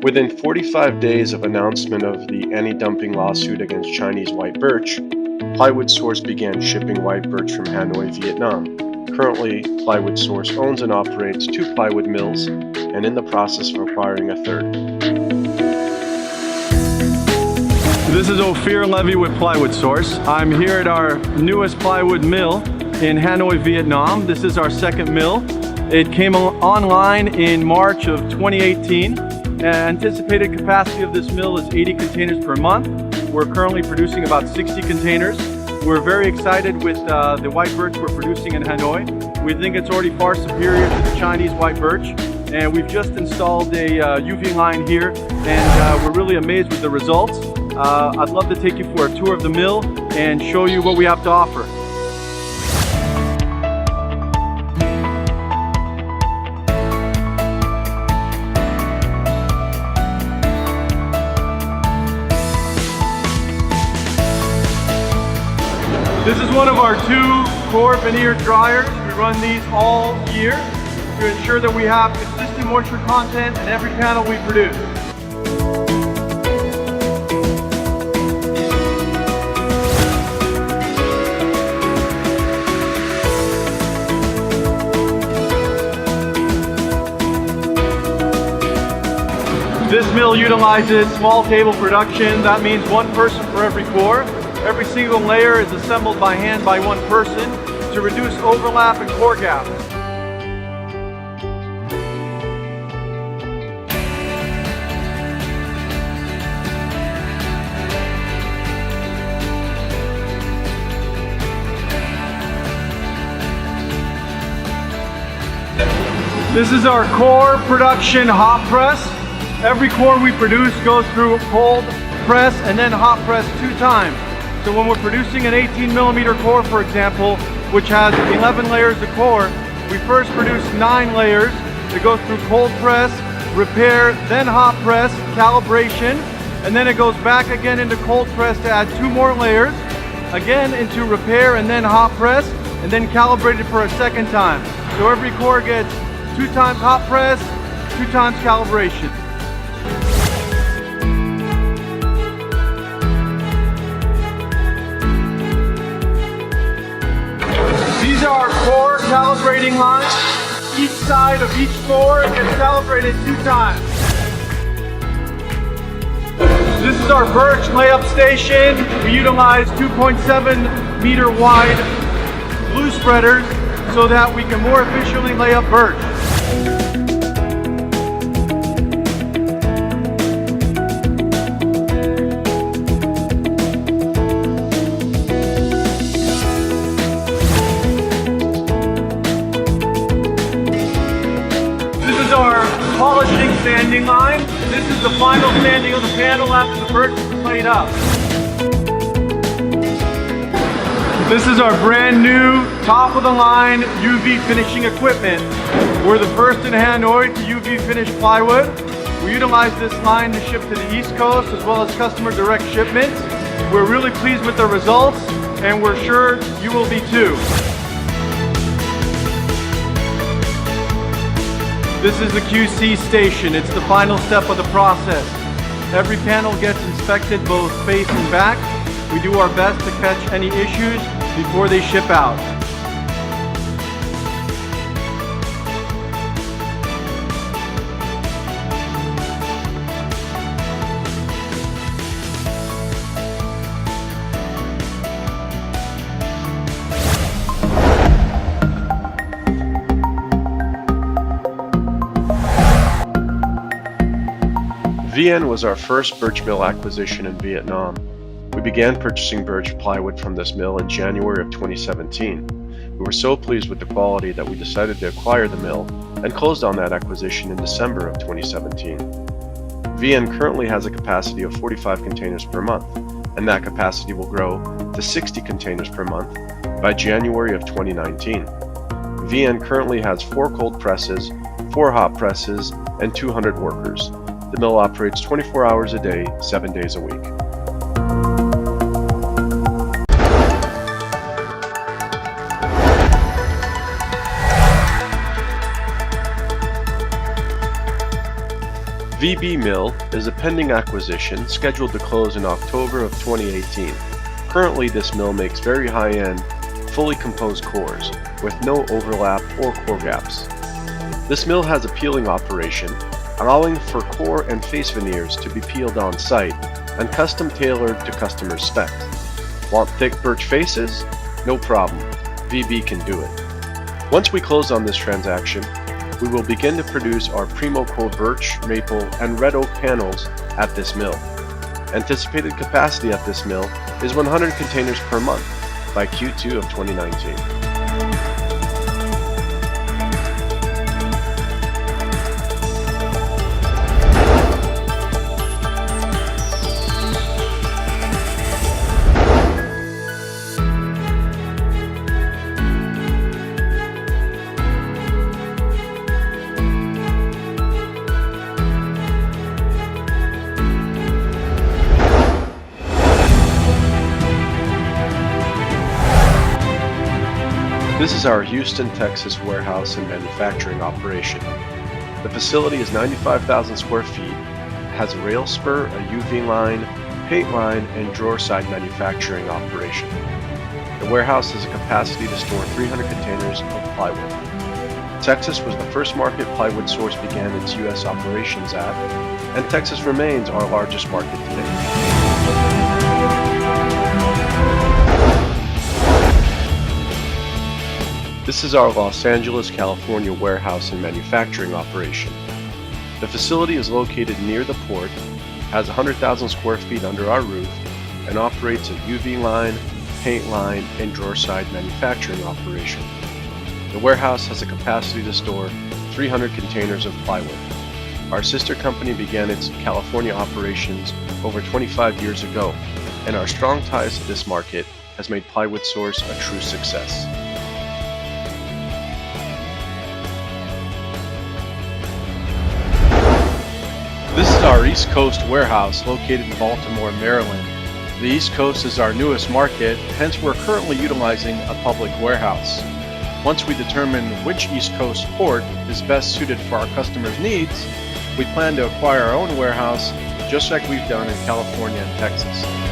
Within 45 days of announcement of the anti-dumping lawsuit against Chinese white birch, Plywood Source began shipping white birch from Hanoi, Vietnam. Currently, Plywood Source owns and operates 2 plywood mills and in the process of acquiring a 3rd. This is Ophir Levy with Plywood Source. I'm here at our newest plywood mill in Hanoi, Vietnam. This is our 2nd mill. It came online in March of 2018. Anticipated capacity of this mill is 80 containers per month. We're currently producing about 60 containers. We're very excited with the white birch we're producing in Hanoi. We think it's already far superior to the Chinese white birch. And we've just installed a UV line here, and we're really amazed with the results. I'd love to take you for a tour of the mill and show you what we have to offer. This is one of our 2 core veneer dryers. We run these all year to ensure that we have consistent moisture content in every panel we produce. This mill utilizes small table production. That means 1 person for every core. Every single layer is assembled by hand by 1 person to reduce overlap and core gaps. This is our core production hot press. Every core we produce goes through cold press and then hot press 2 times. So when we're producing an 18mm core, for example, which has 11 layers of core, we first produce 9 layers. It goes through cold press, repair, then hot press, calibration, and then it goes back again into cold press to add 2 more layers, again into repair and then hot press, and then calibrated for a 2nd time. So every core gets 2 times hot press, 2 times calibration. These are our core calibrating lines. Each side of each core gets calibrated 2 times. This is our birch layup station. We utilize 2.7 meter wide glue spreaders so that we can more efficiently lay up birch. Polishing sanding line. This is the final sanding of the panel after the birch is laid up. This is our brand new top of the line UV finishing equipment. We're the first in Hanoi to UV finish plywood. We utilize this line to ship to the East Coast as well as customer direct shipments. We're really pleased with the results and we're sure you will be too. This is the QC station. It's the final step of the process. Every panel gets inspected both face and back. We do our best to catch any issues before they ship out. VN was our first birch mill acquisition in Vietnam. We began purchasing birch plywood from this mill in January of 2017. We were so pleased with the quality that we decided to acquire the mill and closed on that acquisition in December of 2017. VN currently has a capacity of 45 containers per month, and that capacity will grow to 60 containers per month by January of 2019. VN currently has 4 cold presses, 4 hot presses, and 200 workers. The mill operates 24 hours a day, 7 days a week. VB Mill is a pending acquisition scheduled to close in October of 2018. Currently, this mill makes very high-end, fully composed cores with no overlap or core gaps. This mill has a peeling operation, allowing for core and face veneers to be peeled on site and custom tailored to customer specs. Want thick birch faces? No problem, VB can do it. Once we close on this transaction, we will begin to produce our Primo Core birch, maple, and red oak panels at this mill. Anticipated capacity at this mill is 100 containers per month by Q2 of 2019. This is our Houston, Texas warehouse and manufacturing operation. The facility is 95,000 square feet, has a rail spur, a UV line, paint line, and drawer side manufacturing operation. The warehouse has a capacity to store 300 containers of plywood. Texas was the first market Plywood Source began its U.S. operations at, and Texas remains our largest market today. This is our Los Angeles, California warehouse and manufacturing operation. The facility is located near the port, has 100,000 square feet under our roof, and operates a UV line, paint line, and drawer side manufacturing operation. The warehouse has a capacity to store 300 containers of plywood. Our sister company began its California operations over 25 years ago, and our strong ties to this market has made Plywood Source a true success. This is our East Coast warehouse located in Baltimore, Maryland. The East Coast is our newest market, hence we're currently utilizing a public warehouse. Once we determine which East Coast port is best suited for our customers' needs, we plan to acquire our own warehouse just like we've done in California and Texas.